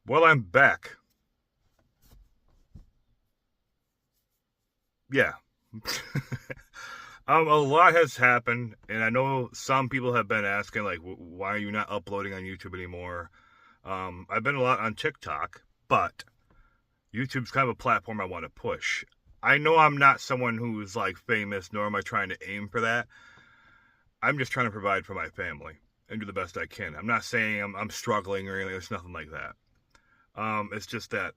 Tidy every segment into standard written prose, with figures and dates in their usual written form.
Well, I'm back. Yeah. A lot has happened, and I know some people have been asking, like, why are you not uploading on YouTube anymore? I've been a lot on TikTok, but YouTube's kind of a platform I want to push. I know I'm not someone who's like famous, nor am I trying to aim for that. I'm just trying to provide for my family and do the best I can. I'm not saying I'm struggling or anything. It's nothing like that. It's just that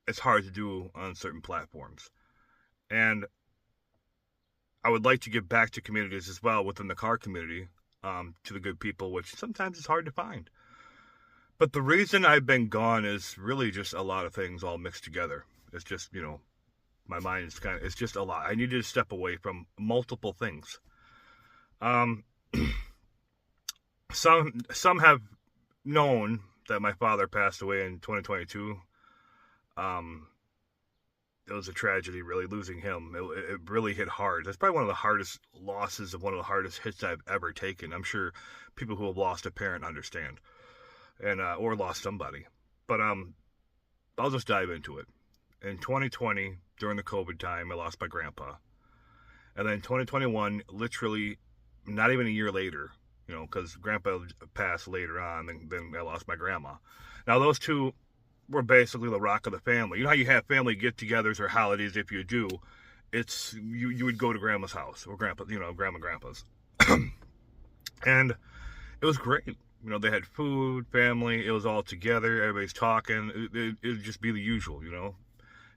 it's hard to do on certain platforms. And I would like to give back to communities as well within the car community, to the good people, which sometimes is hard to find. But the reason I've been gone is really just a lot of things all mixed together. It's just, my mind is it's just a lot. I needed to step away from multiple things. Um, some have known that my father passed away in 2022. Um, it was a tragedy, really, losing him. It really hit hard. That's probably one of the hardest losses of one of the hardest hits I've ever taken. I'm sure people who have lost a parent understand, and or lost somebody. But I'll just dive into it. In 2020, during the COVID time, I lost my grandpa, and then 2021, literally, not even a year later, because grandpa passed later on, then I lost my grandma. Now those two were basically the rock of the family. You know how you have family get-togethers or holidays? If you do, it's you would go to grandma's house or grandpa, grandma and grandpa's, and it was great. They had food, family. It was all together. Everybody's talking. It would just be the usual,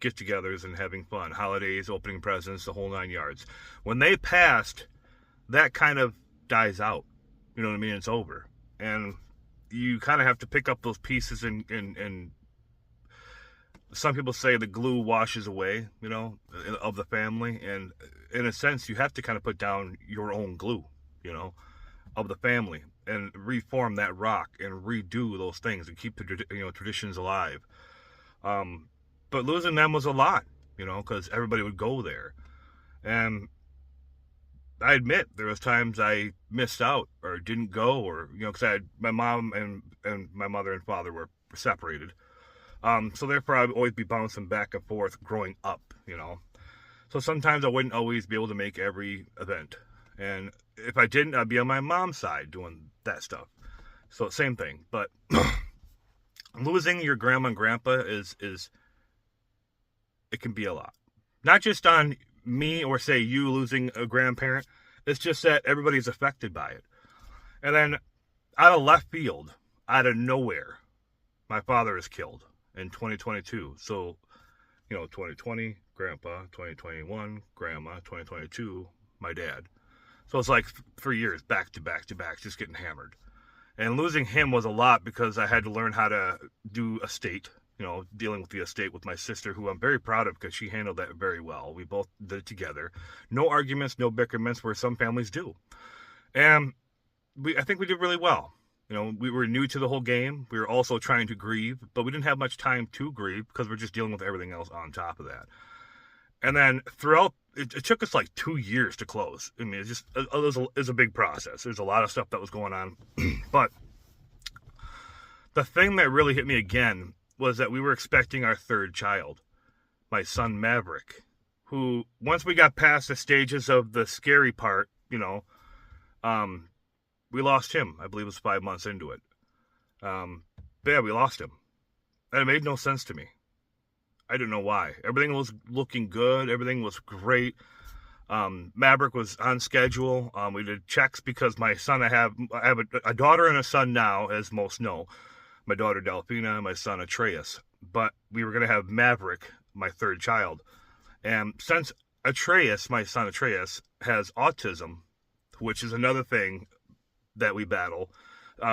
get-togethers and having fun, holidays, opening presents, the whole nine yards. When they passed, that kind of dies out. You know what I mean? It's over, and you kind of have to pick up those pieces and some people say the glue washes away, of the family. And in a sense, you have to kind of put down your own glue, of the family and reform that rock and redo those things and keep the, traditions alive. But losing them was a lot, because everybody would go there. And I admit there was times I missed out or didn't go, or, because I had my mom and my mother and father were separated. So therefore, I would always be bouncing back and forth growing up, So sometimes I wouldn't always be able to make every event. And if I didn't, I'd be on my mom's side doing that stuff. So same thing. But losing your grandma and grandpa is it can be a lot. Not just on me or say you losing a grandparent. It's just that everybody's affected by it. And then out of left field, out of nowhere, my father is killed in 2022. So, 2020, grandpa, 2021, grandma, 2022, my dad. So it's like 3 years back to back to back, just getting hammered. And losing him was a lot because I had to learn how to do estate, dealing with the estate with my sister, who I'm very proud of because she handled that very well. We both did it together. No arguments, no bickerments, where some families do. And I think we did really well. We were new to the whole game. We were also trying to grieve, but we didn't have much time to grieve because we're just dealing with everything else on top of that. And then throughout, it took us like 2 years to close. I mean, it's a big process. There's a lot of stuff that was going on. But the thing that really hit me again was that we were expecting our third child, my son Maverick, who, once we got past the stages of the scary part, we lost him. I believe it was 5 months into it. But yeah, we lost him. And it made no sense to me. I didn't know why. Everything was looking good. Everything was great. Maverick was on schedule. We did checks because my son, I have a daughter and a son now, as most know. My daughter Delphina, my son Atreus. But we were going to have Maverick, my third child. And since Atreus, my son Atreus, has autism, which is another thing that we battle.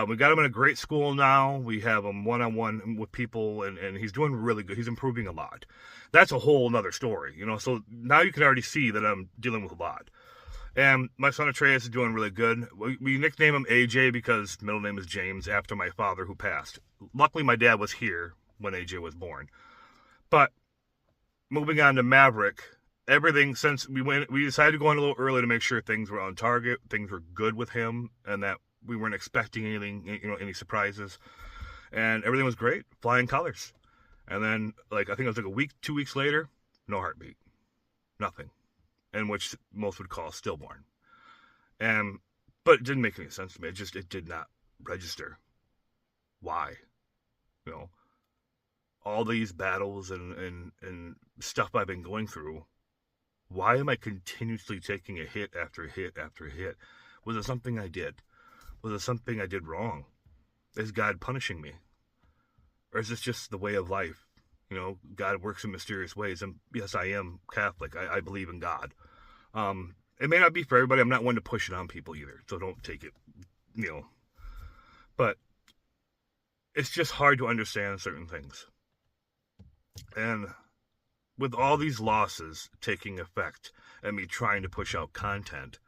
We got him in a great school now. We have him one-on-one with people, and he's doing really good. He's improving a lot. That's a whole nother story, So now you can already see that I'm dealing with a lot. And my son Atreus is doing really good. We nickname him AJ because middle name is James, after my father who passed. Luckily, my dad was here when AJ was born. But moving on to Maverick, everything since we decided to go in a little early to make sure things were on target, things were good with him, and that we weren't expecting anything, any surprises. and everything was great, flying colors. And then, like, I think it was like a week, 2 weeks later, no heartbeat, nothing, and which most would call stillborn. And but it didn't make any sense to me. It did not register. Why? You know, all these battles and stuff I've been going through. Why am I continuously taking a hit after hit after hit? Was it something I did? Was it something I did wrong? Is God punishing me? Or is this just the way of life? You know, God works in mysterious ways. And yes, I am Catholic. I believe in God. It may not be for everybody. I'm not one to push it on people either. So don't take it, you know. But it's just hard to understand certain things. And with all these losses taking effect and me trying to push out content,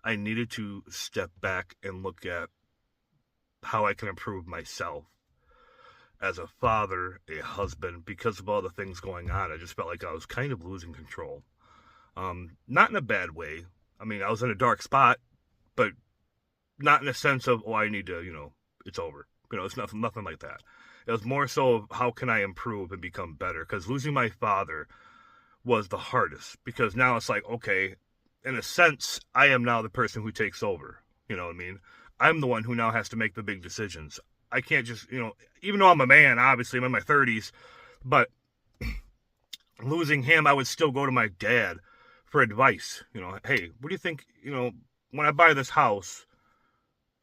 I needed to step back and look at how I can improve myself as a father, a husband. Because of all the things going on, I just felt like I was kind of losing control. Not in a bad way. I mean, I was in a dark spot, but not in a sense of, oh, I need to, you know, it's over. You know, it's nothing like that. It was more so of how can I improve and become better? Because losing my father was the hardest. Because now it's like, okay, in a sense, I am now the person who takes over. You know what I mean? I'm the one who now has to make the big decisions. I can't just, you know, even though I'm a man, obviously, I'm in my 30s, but losing him, I would still go to my dad for advice. You know, hey, what do you think, you know, when I buy this house,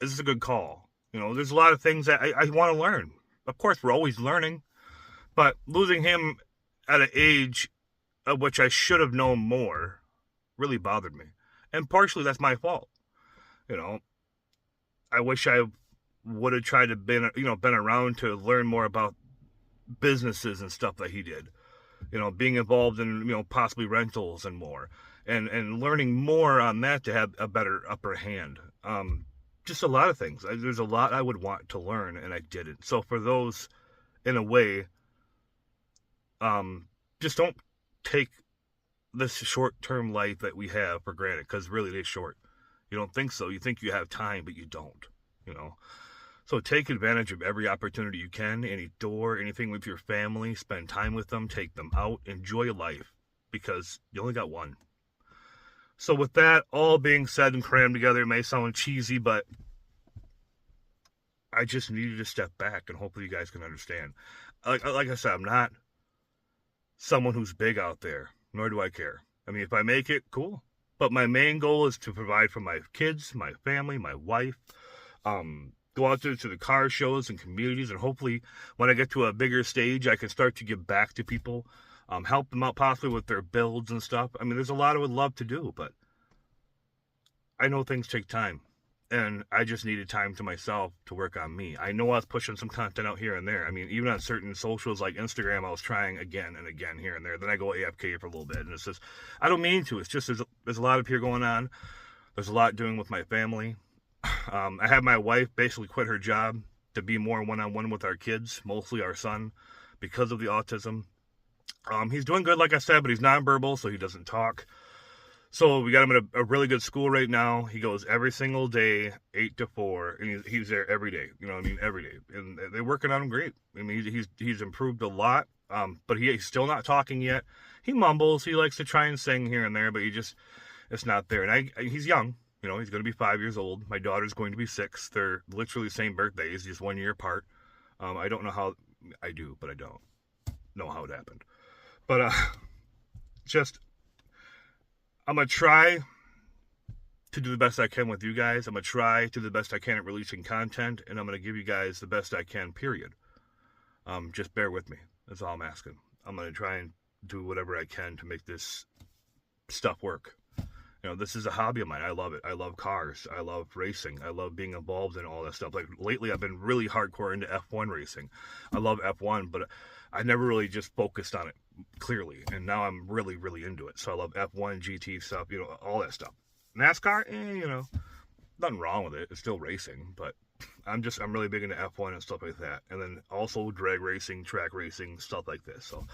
is this a good call? You know, there's a lot of things that I want to learn. Of course, we're always learning, but losing him at an age of which I should have known more really bothered me. And partially that's my fault. You know, I wish I would have tried to been around to learn more about businesses and stuff that he did. You know, being involved in, you know, possibly rentals and more, and learning more on that to have a better upper hand. Just a lot of things. There's a lot I would want to learn, and I didn't. So for those, in a way, just don't take this short-term life that we have for granted, because really it is short. You don't think so. You think you have time, but you don't, you know. So take advantage of every opportunity you can, any door, anything with your family, spend time with them, take them out, enjoy life, because you only got one. So with that all being said and crammed together, it may sound cheesy, but I just needed to step back, and hopefully you guys can understand. Like I said, I'm not someone who's big out there, nor do I care. I mean, if I make it, cool. But my main goal is to provide for my kids, my family, my wife, go out there to the car shows and communities, and hopefully when I get to a bigger stage, I can start to give back to people, help them out possibly with their builds and stuff. I mean, there's a lot I would love to do, but I know things take time, and I just needed time to myself to work on me. I know I was pushing some content out here and there. I mean, even on certain socials like Instagram, I was trying again and again here and there. Then I go AFK for a little bit, and it's just, I don't mean to. It's just there's a lot up here going on. There's a lot doing with my family. I had my wife basically quit her job to be more one-on-one with our kids, mostly our son, because of the autism. He's doing good, like I said, but he's nonverbal, so he doesn't talk. So we got him at a really good school right now. He goes every single day, 8 to 4, and he's there every day. You know what I mean? Every day. And they're working on him great. I mean, he's improved a lot, but he's still not talking yet. He mumbles. He likes to try and sing here and there, but it's not there. And he's young. You know, he's going to be 5 years old. My daughter's going to be 6. They're literally the same birthdays, just 1 year apart. I don't know how, I do, but I don't know how it happened. But I'm going to try to do the best I can with you guys. I'm going to try to do the best I can at releasing content, and I'm going to give you guys the best I can, period. Just bear with me. That's all I'm asking. I'm going to try and do whatever I can to make this stuff work. You know, this is a hobby of mine. I love it. I love cars. I love racing. I love being involved in all that stuff. Like, lately, I've been really hardcore into F1 racing. I love F1, but I never really just focused on it clearly. And now I'm really, really into it. So I love F1, GT stuff, you know, all that stuff. NASCAR, you know, nothing wrong with it. It's still racing, but I'm really big into F1 and stuff like that. And then also drag racing, track racing, stuff like this. So,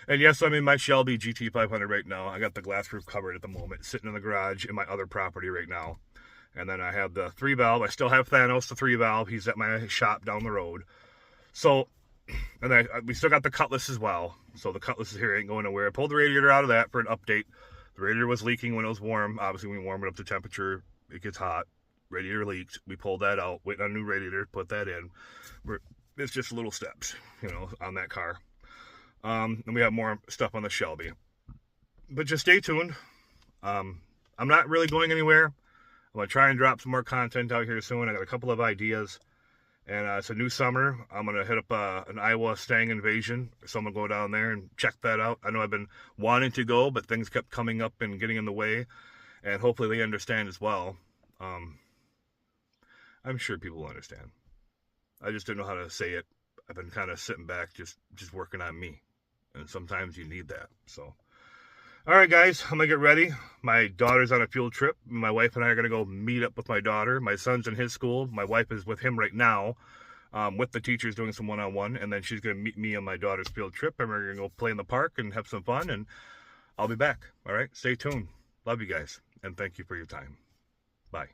and yes, I'm in my Shelby GT500 right now. I got the glass roof covered at the moment, sitting in the garage in my other property right now. And then I have the 3-valve. I still have Thanos, the 3-valve. He's at my shop down the road. So, and we still got the Cutlass as well. So the Cutlass is here, ain't going nowhere. I pulled the radiator out of that for an update. The radiator was leaking when it was warm. Obviously, when we warm it up to temperature, it gets hot. Radiator leaked. We pulled that out, waiting on a new radiator, put that in. It's just little steps, on that car. And we have more stuff on the Shelby. But just stay tuned. I'm not really going anywhere. I'm going to try and drop some more content out here soon. I got a couple of ideas. And it's a new summer. I'm going to hit up an Iowa Stang invasion. So I'm going to go down there and check that out. I know I've been wanting to go, but things kept coming up and getting in the way. And hopefully they understand as well. I'm sure people will understand. I just didn't know how to say it. I've been kind of sitting back, just working on me. And sometimes you need that. So, all right, guys, I'm going to get ready. My daughter's on a field trip. My wife and I are going to go meet up with my daughter. My son's in his school. My wife is with him right now, with the teachers doing some one-on-one. And then she's going to meet me on my daughter's field trip. And we're going to go play in the park and have some fun. And I'll be back. All right, stay tuned. Love you guys. And thank you for your time. Bye.